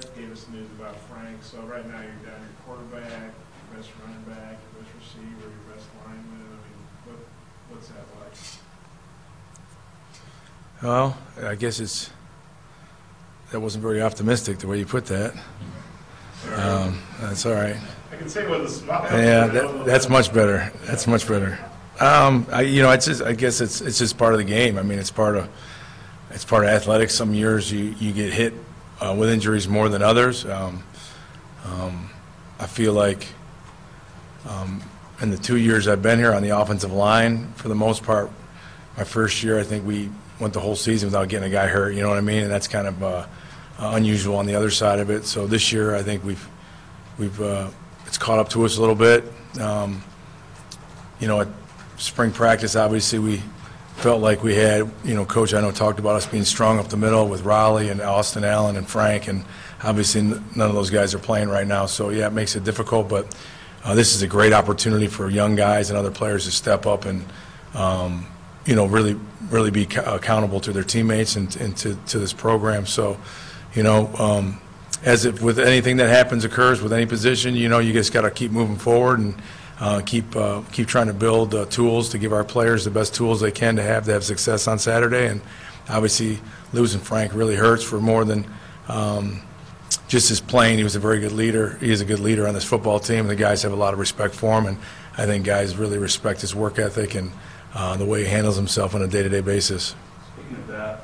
Brett gave us news about Frank. So right now you're down your quarterback, your best running back, your best receiver, your best lineman. I mean, what's that like? Well, I guess that wasn't very optimistic the way you put that. That's all right. I can say with a smile. Yeah, that's much better. That's much better. I guess it's just part of the game. I mean, it's part of athletics. Some years you get hit with injuries more than others. I feel like in the 2 years I've been here on the offensive line, for the most part, my first year I think we went the whole season without getting a guy hurt. You know what I mean? And that's kind of unusual on the other side of it. So this year I think we've it's caught up to us a little bit. At spring practice, obviously we felt like we had, Coach I know talked about us being strong up the middle with Raleigh and Austin Allen and Frank, and obviously none of those guys are playing right now. So yeah, it makes it difficult, but this is a great opportunity for young guys and other players to step up and really be accountable to their teammates and to this program. So, as if with anything that occurs with any position, you just got to keep moving forward and keep trying to build tools to give our players the best tools they can to have success on Saturday. And obviously losing Frank really hurts for more than just his playing. He was a very good leader. He is a good leader on this football team. The guys have a lot of respect for him, and I think guys really respect his work ethic and the way he handles himself on a day-to-day basis. Speaking of that,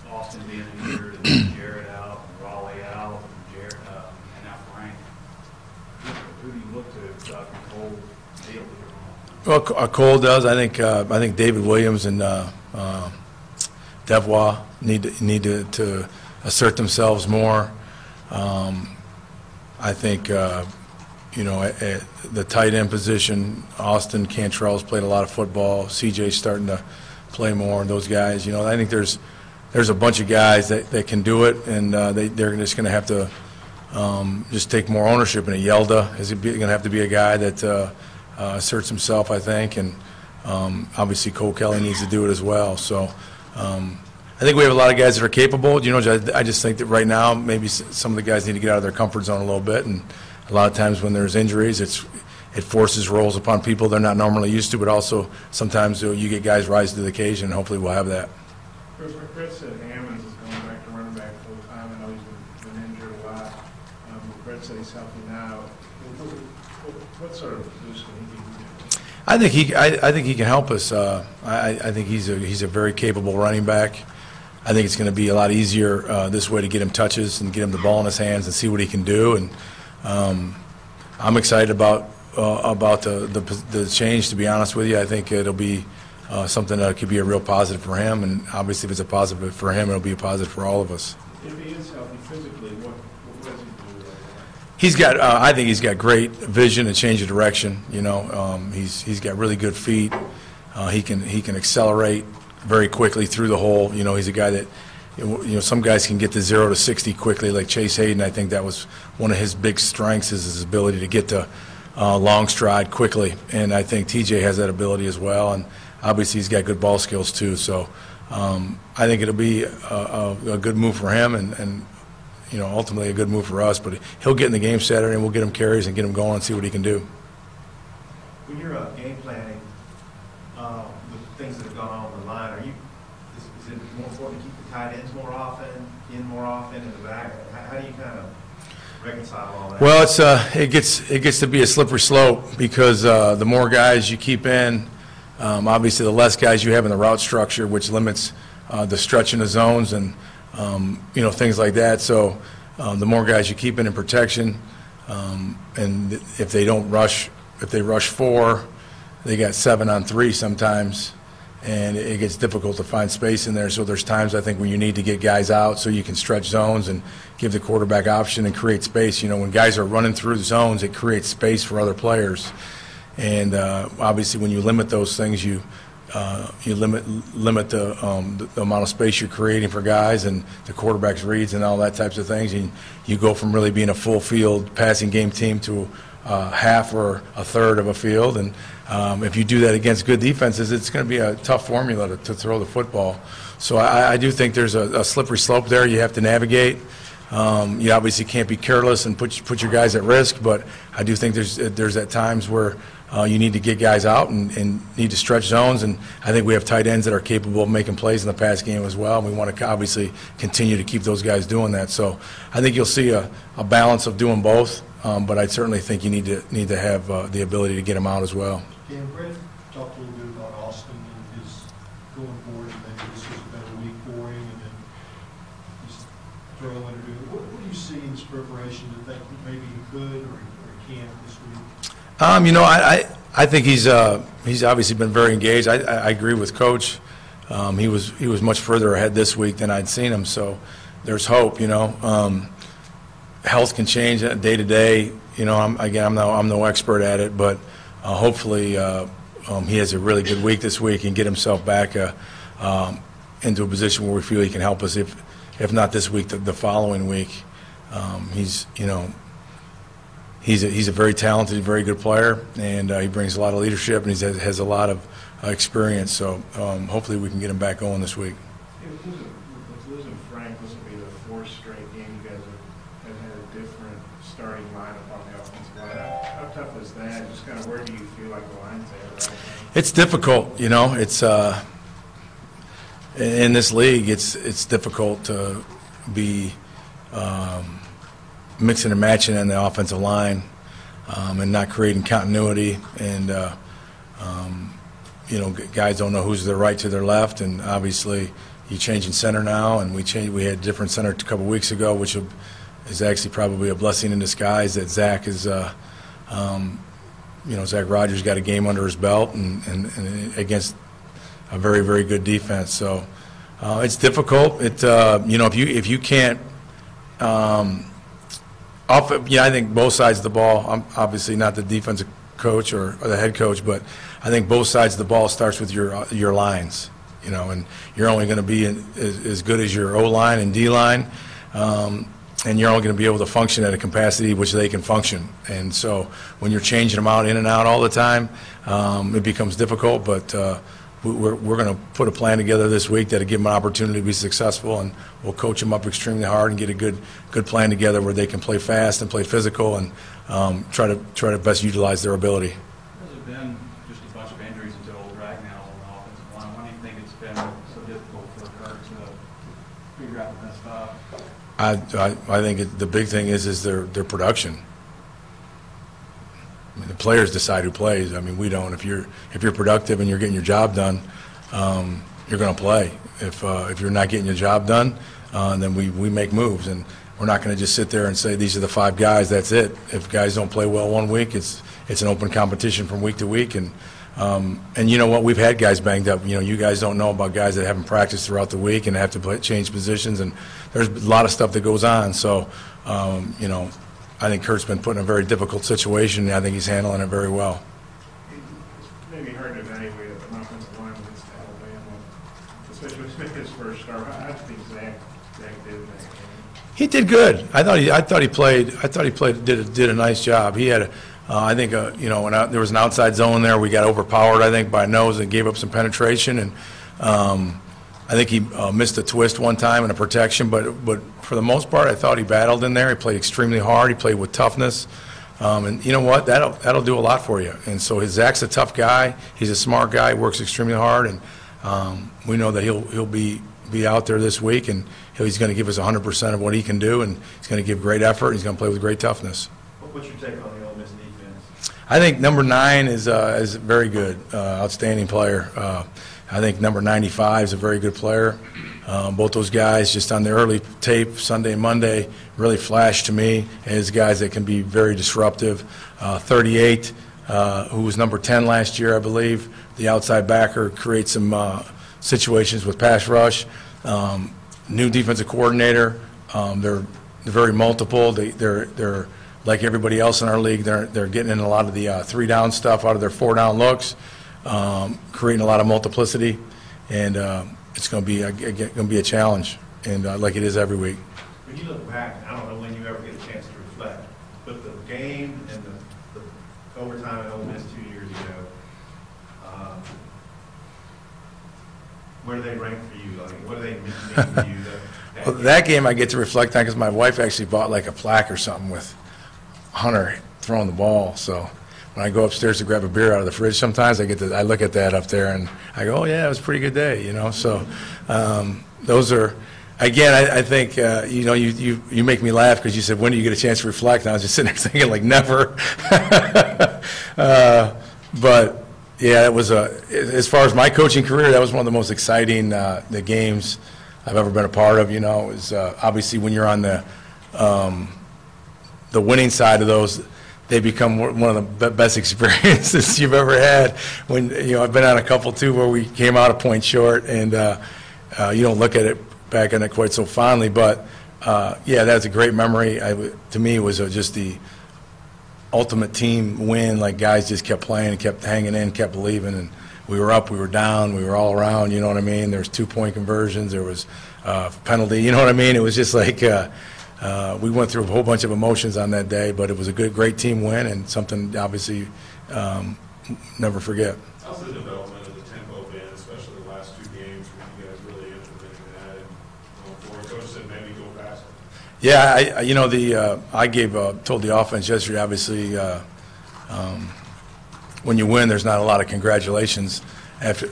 with Austin being injured and Jared out, and Raleigh out, and now Frank, who do you look to control the deal? Well, Cole does. I think David Williams and Devois need to assert themselves more. I think at the tight end position, Austin Cantrell's played a lot of football. CJ's starting to play more. Those guys, I think there's a bunch of guys that can do it, and they're just going to have to just take more ownership in it. Yelda is going to have to be a guy that asserts himself, I think, and obviously Cole Kelly needs to do it as well. So I think we have a lot of guys that are capable. I just think that right now maybe some of the guys need to get out of their comfort zone a little bit, and a lot of times when there's injuries, it forces roles upon people they're not normally used to, but also sometimes you get guys rise to the occasion, and hopefully we'll have that. Brett said Hammonds is going back to running back full time. I know he's been injured a lot. Brett said he's healthy now. What sort of boost can he give? I think he can help us. I think he's a very capable running back. I think it's going to be a lot easier this way to get him touches and get him the ball in his hands and see what he can do. And I'm excited about the change. To be honest with you, I think it'll be something that could be a real positive for him. And obviously, if it's a positive for him, it'll be a positive for all of us. If he is healthy physically, what does he do? He's got. I think he's got great vision and change of direction. He's got really good feet. He can accelerate very quickly through the hole. He's a guy that, some guys can get to 0 to 60 quickly, like Chase Hayden. I think that was one of his big strengths, is his ability to get to long stride quickly. And I think TJ has that ability as well. And obviously he's got good ball skills too. So I think it'll be a good move for him and ultimately a good move for us. But he'll get in the game Saturday, and we'll get him carries and get him going and see what he can do. When you're game planning with things that have gone on the line, is it more important to keep the tight ends more often, in the back? How do you kind of reconcile all that? Well, it gets to be a slippery slope, because the more guys you keep in, obviously the less guys you have in the route structure, which limits the stretch in the zones and things like that. So the more guys you keep in protection, and if they rush 4, they got 7 on 3 sometimes, and it gets difficult to find space in there. So there's times, I think, when you need to get guys out so you can stretch zones and give the quarterback option and create space. When guys are running through the zones, it creates space for other players. And obviously, when you limit those things, you limit the amount of space you're creating for guys and the quarterback's reads and all that types of things. And you go from really being a full field passing game team to half or a third of a field. And if you do that against good defenses, it's going to be a tough formula to throw the football. So I do think there's a slippery slope there you have to navigate. You obviously can't be careless and put your guys at risk, but I do think there's at times where you need to get guys out and need to stretch zones, and I think we have tight ends that are capable of making plays in the pass game as well, and we want to obviously continue to keep those guys doing that. So I think you'll see a balance of doing both, but I certainly think you need to have the ability to get them out as well. Dan, Brett talked a little bit about Austin and his going forward, and maybe this was a better week for him, and then he's throwing or doing. What do you see in his preparation to think that maybe he could or he can't this week? I think he's obviously been very engaged. I agree with Coach. He was much further ahead this week than I'd seen him, so there's hope. Health can change day to day. I'm no expert at it, but hopefully he has a really good week this week and get himself back into a position where we feel he can help us. If not this week, the following week. He's a very talented, very good player, and he brings a lot of leadership, and he has a lot of experience. So hopefully we can get him back going this week. With losing Frank, this will be the fourth straight game you guys have had a different starting lineup on the offensive line. How tough is that? Just kind of where do you feel like the line's at right now? It's difficult, It's in this league, it's difficult to be mixing and matching in the offensive line and not creating continuity, and guys don't know who's their right to their left, and obviously you changing center now, and we had a different center a couple weeks ago, which is actually probably a blessing in disguise that Zach is Zach Rogers got a game under his belt and against a very, very good defense. So it's difficult. If you can't I think both sides of the ball, I'm obviously not the defensive coach or the head coach, but I think both sides of the ball starts with your lines, and you're only going to be as good as your O-line and D-line, and you're only going to be able to function at a capacity which they can function. And so when you're changing them out in and out all the time, it becomes difficult, but we're going to put a plan together this week that'll give them an opportunity to be successful, and we'll coach them up extremely hard and get a good plan together where they can play fast and play physical and try to best utilize their ability. Has it been just a bunch of injuries until Ragnow on the offensive line? Why do you think it's been so difficult for Kirk to figure out the best spot? I think the big thing is their production. I mean, the players decide who plays. I mean, we don't. If you're productive and you're getting your job done, you're going to play. If you're not getting your job done, then we make moves, and we're not going to just sit there and say these are the 5 guys. That's it. If guys don't play well one week, it's an open competition from week to week, and you know what? We've had guys banged up. You guys don't know about guys that haven't practiced throughout the week and have to change positions, and there's a lot of stuff that goes on. So, I think Kurt's been put in a very difficult situation, and I think he's handling it very well. It's maybe hard to evaluate an offensive line against Alabama, especially with his first start. How do you think Zach did in that game? He did good. I thought he did a nice job. He had I think when there was an outside zone there, we got overpowered, I think, by nose and gave up some penetration, and I think he missed a twist one time and a protection, but for the most part, I thought he battled in there. He played extremely hard. He played with toughness, and you know what? That'll do a lot for you. And so Zach's a tough guy. He's a smart guy. He works extremely hard, and we know that he'll be out there this week, and he's going to give us 100% of what he can do, and he's going to give great effort. And he's going to play with great toughness. What's your take on the Ole Miss defense? I think number 9 is very good, outstanding player. I think number 95 is a very good player. Both those guys, just on the early tape, Sunday and Monday, really flashed to me as guys that can be very disruptive. 38, who was number 10 last year, I believe, the outside backer, creates some situations with pass rush. New defensive coordinator. They're very multiple. They're like everybody else in our league. They're getting in a lot of the 3-down stuff out of their 4-down looks. Creating a lot of multiplicity, and it's going to be a challenge, and like it is every week. When you look back, I don't know when you ever get a chance to reflect, but the game and the overtime at Ole Miss 2 years ago, Where do they rank for you? Like, what do they mean to you? Well, that game I get to reflect on because my wife actually bought like a plaque or something with Hunter throwing the ball. So when I go upstairs to grab a beer out of the fridge, sometimes I look at that up there and I go, oh yeah, it was a pretty good day, you know. So those are, again, I think you know, you make me laugh because you said, when do you get a chance to reflect? And I was just sitting there thinking like never. But yeah, it was as far as my coaching career, that was one of the most exciting the games I've ever been a part of. You know, it was obviously when you're on the winning side of those, they become one of the best experiences you've ever had. When, you know, I've been on a couple too where we came out a point short, and you don't look at it back on it quite so fondly. But yeah, that's a great memory. To me, it was just the ultimate team win. Like, guys just kept playing, kept hanging in, kept believing, and we were up, we were down, we were all around. You know what I mean? There was 2-point conversions, there was penalty. You know what I mean? It was just like. We went through a whole bunch of emotions on that day, but it was a great team win and something obviously never forget. How's the development of the tempo been, especially the last 2 games when you guys really implementing that and going forward? Coach said maybe go faster. Yeah, you know, I told the offense yesterday, obviously, when you win, there's not a lot of congratulations.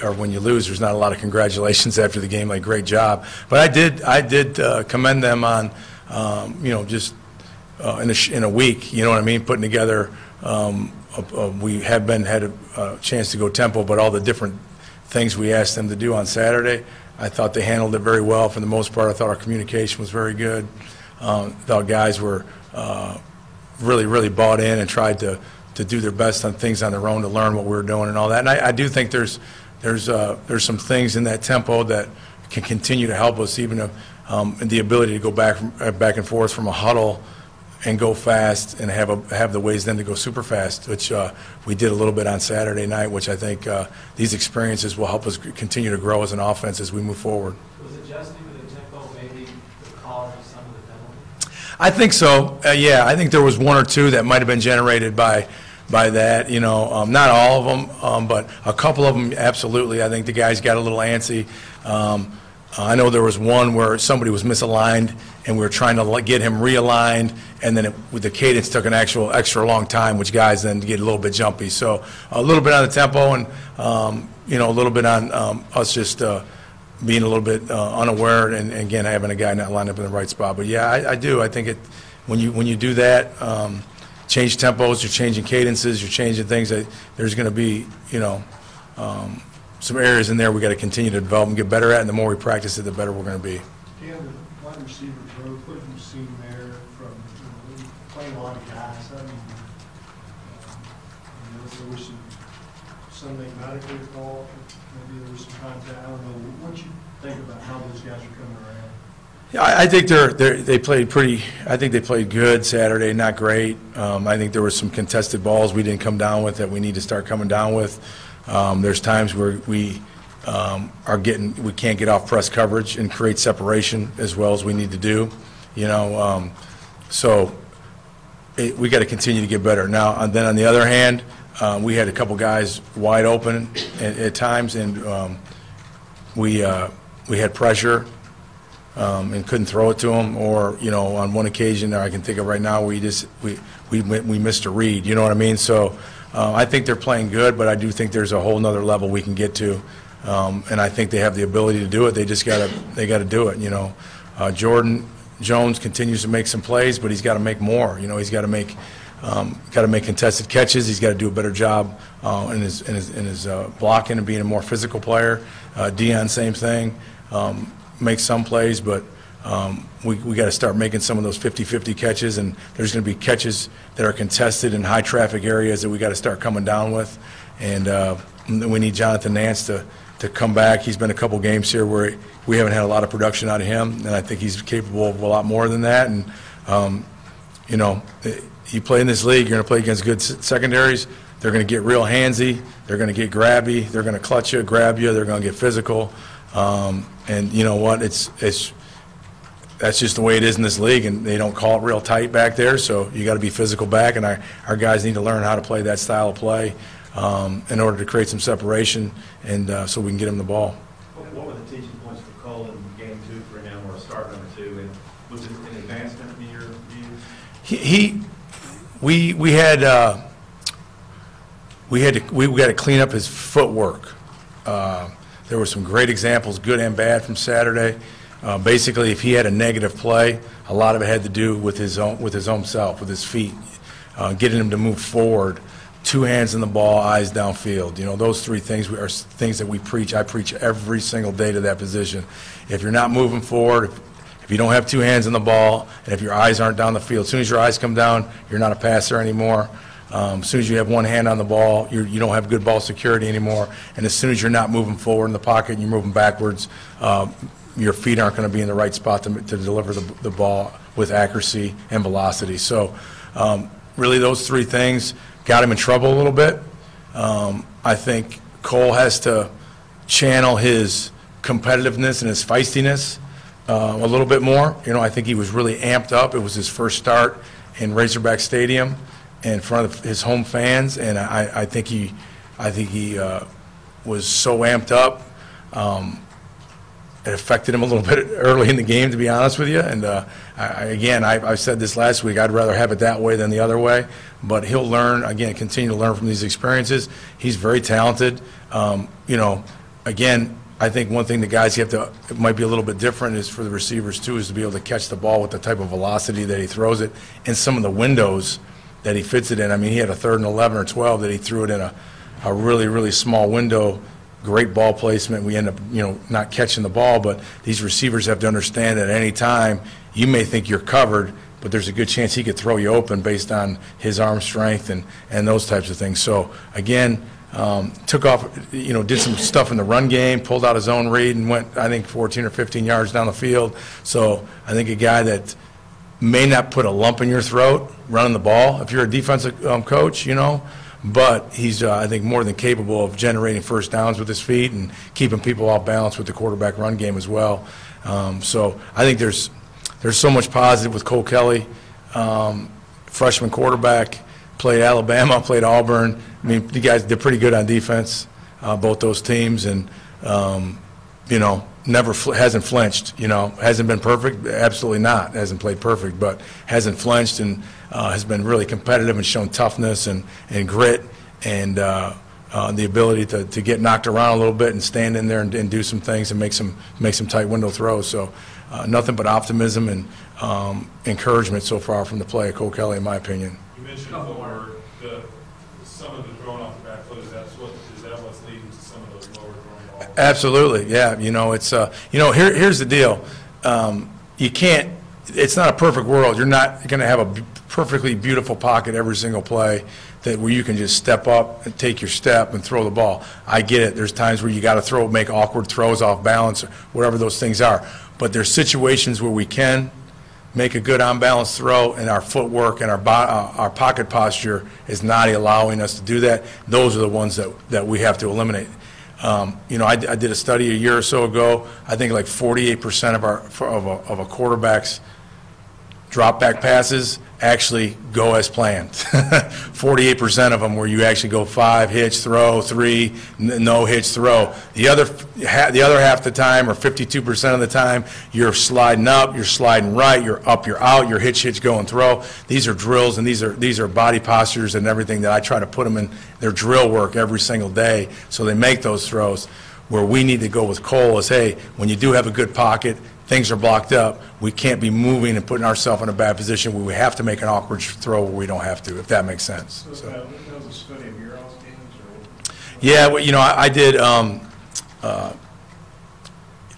Or when you lose, there's not a lot of congratulations after the game, like great job. But I did commend them on, you know, just in a week, you know what I mean, putting together, we had a chance to go tempo, but all the different things we asked them to do on Saturday, I thought they handled it very well for the most part. I thought our communication was very good. Thought guys were really bought in and tried to do their best on things on their own to learn what we were doing and all that. And I do think there's some things in that tempo that can continue to help us, even the ability to go back and forth from a huddle and go fast and have the ways then to go super fast, which we did a little bit on Saturday night, which I think these experiences will help us continue to grow as an offense as we move forward. Was adjusting to the tempo maybe the cause of some of the penalties? I think so. Yeah, I think there was 1 or 2 that might have been generated by that. You know, not all of them, but a couple of them absolutely. I think the guys got a little antsy. I know there was one where somebody was misaligned, and we were trying to get him realigned, and then the cadence took an actual extra long time, which guys then get a little bit jumpy. So a little bit on the tempo, and you know, a little bit on us just being a little bit unaware, and again having a guy not lined up in the right spot. But yeah, I do. I think when you do that, change tempos, you're changing cadences, you're changing things. There's going to be, you know, some areas in there we got to continue to develop and get better at, and the more we practice it, the better we're going to be. Dan, the wide receiver growth, what have you seen there from, you know, playing a lot of guys? I mean, you know, there was something medically involved, maybe there was some contact. I don't know. What you think about how those guys are coming around? Yeah, I think they played pretty. I think they played good Saturday, not great. I think there were some contested balls we didn't come down with that we need to start coming down with. There's times where we can't get off press coverage and create separation as well as we need to do, you know. So we got to continue to get better. Now, and then on the other hand, we had a couple guys wide open at times, and we had pressure and couldn't throw it to them. Or, you know, on one occasion I can think of right now, we missed a read. You know what I mean? So. I think they're playing good, but I do think there's a whole nother level we can get to, and I think they have the ability to do it. They just got to do it. You know, Jordan Jones continues to make some plays, but he's got to make more. You know, he's got to make contested catches. He's got to do a better job in his blocking and being a more physical player. Dion, same thing, makes some plays, but. We got to start making some of those 50-50 catches, and there's going to be catches that are contested in high traffic areas that we got to start coming down with, and we need Jonathan Nance to come back. He's been a couple games here where we haven't had a lot of production out of him, and I think he's capable of a lot more than that. And you know, you play in this league, you're going to play against good secondaries. They're going to get real handsy. They're going to get grabby. They're going to clutch you, grab you. They're going to get physical, and you know what? That's just the way it is in this league, and they don't call it real tight back there, so you got to be physical back, and our guys need to learn how to play that style of play in order to create some separation, and so we can get them the ball. What were the pitching points for Cole in game 2 for him, or start number 2, and was it an advancement in your view? We had to clean up his footwork. There were some great examples, good and bad, from Saturday. Basically, if he had a negative play, a lot of it had to do with his own self, with his feet, getting him to move forward, 2 hands in the ball, eyes downfield. You know, those 3 things are things that we preach. I preach every single day to that position. If you're not moving forward, if you don't have 2 hands in the ball, and if your eyes aren't down the field, as soon as your eyes come down, you're not a passer anymore. As soon as you have 1 hand on the ball, you don't have good ball security anymore. And as soon as you're not moving forward in the pocket and you're moving backwards, your feet aren't going to be in the right spot to deliver the ball with accuracy and velocity. So really those 3 things got him in trouble a little bit. I think Cole has to channel his competitiveness and his feistiness a little bit more. You know, I think he was really amped up. It was his first start in Razorback Stadium in front of his home fans, and I think he was so amped up. It affected him a little bit early in the game, to be honest with you. And I said this last week, I'd rather have it that way than the other way. But he'll learn, again, continue to learn from these experiences. He's very talented. You know, again, I think one thing the guys have to, it might be a little bit different, is for the receivers too, is to be able to catch the ball with the type of velocity that he throws it and some of the windows that he fits it in. I mean, he had a 3rd and 11 or 12 that he threw it in a really, really small window. Great ball placement. We end up, you know, not catching the ball, but these receivers have to understand that at any time you may think you're covered, but there's a good chance he could throw you open based on his arm strength and those types of things. So again, took off, you know, did some stuff in the run game, pulled out his own read and went, I think, 14 or 15 yards down the field. So I think a guy that may not put a lump in your throat running the ball if you're a defensive coach, you know, but he's, I think, more than capable of generating first downs with his feet and keeping people off balance with the quarterback run game as well. So I think there's so much positive with Cole Kelly, freshman quarterback, played Alabama, played Auburn. I mean, the guys, they're pretty good on defense, both those teams, and, you know, hasn't flinched, you know, hasn't been perfect, absolutely not, hasn't played perfect, but hasn't flinched and has been really competitive and shown toughness and grit and the ability to get knocked around a little bit and stand in there and do some things and make some tight window throws. So nothing but optimism and encouragement so far from the play of Cole Kelly, in my opinion. You mentioned before some of the throwing off the back foot. Is that what's leading to some of those lower throwing balls? Absolutely, yeah. You know, it's you know, here's the deal. You can't. It's not a perfect world. You're not going to have a perfectly beautiful pocket every single play where you can just step up and take your step and throw the ball. I get it. There's times where you got to make awkward throws off balance, or whatever those things are. But there's situations where we can make a good on-balance throw, and our footwork and our pocket posture is not allowing us to do that. Those are the ones that we have to eliminate. You know, I did a study a year or so ago. I think like 48% of a quarterback's drop back passes actually go as planned. 48% of them where you actually go 5, hitch, throw, 3, no hitch, throw. The other half the time, or 52% of the time, you're sliding up, you're sliding right, you're up, you're out, you're hitch, go and throw. These are drills and these are body postures and everything that I try to put them in their drill work every single day so they make those throws. Where we need to go with Cole is, hey, when you do have a good pocket, things are blocked up, we can't be moving and putting ourselves in a bad position where we have to make an awkward throw where we don't have to, if that makes sense. So that was a study of your all's games? Or? Yeah, well, you know, I did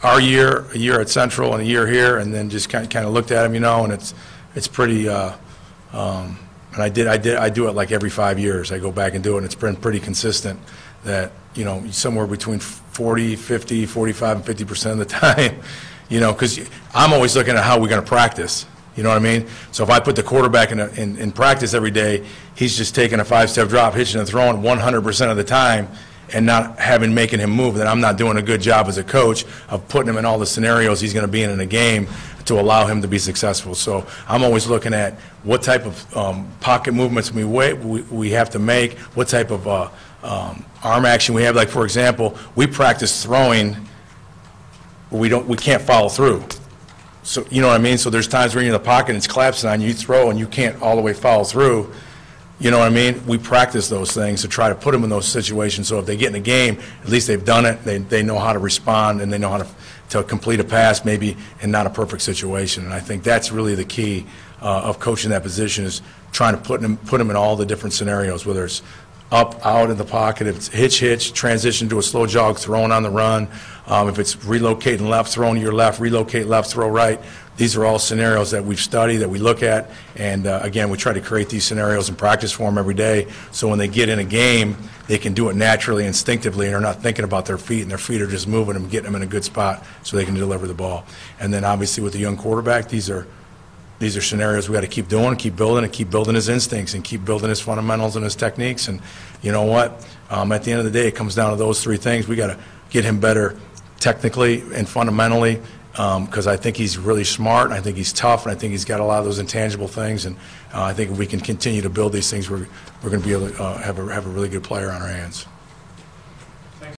our year, a year at Central and a year here, and then just kind of looked at them, you know, and it's pretty, and I do it like every 5 years. I go back and do it, and it's been pretty consistent that, you know, somewhere between 40, 50, 45, and 50% of the time. You know, because I'm always looking at how we're going to practice. You know what I mean? So if I put the quarterback in practice every day, he's just taking a 5-step drop, hitching and throwing 100% of the time and not making him move, then I'm not doing a good job as a coach of putting him in all the scenarios he's going to be in a game to allow him to be successful. So I'm always looking at what type of pocket movements we have to make, what type of arm action we have. Like, for example, we practice throwing we can't follow through. So, you know what I mean? So there's times where you're in the pocket and it's collapsing on you, throw, and you can't all the way follow through. You know what I mean? We practice those things to try to put them in those situations, so if they get in a game, at least they've done it, they know how to respond, and they know how to complete a pass, maybe in not a perfect situation. And I think that's really the key of coaching that position, is trying to put them in all the different scenarios, whether it's up, out in the pocket, if it's hitch, transition to a slow jog, throwing on the run, if it's relocating left, throwing to your left, relocate left, throw right. These are all scenarios that we've studied, that we look at, and again, we try to create these scenarios and practice for them every day, so when they get in a game, they can do it naturally, instinctively, and they're not thinking about their feet, and their feet are just moving them, getting them in a good spot so they can deliver the ball. And then obviously with the young quarterback, these are scenarios we got to keep doing, keep building, and keep building his instincts, and keep building his fundamentals and his techniques. And you know what? At the end of the day, it comes down to those three things. We got to get him better technically and fundamentally, because I think he's really smart, and I think he's tough, and I think he's got a lot of those intangible things. And I think if we can continue to build these things, we're going to be able to have a really good player on our hands.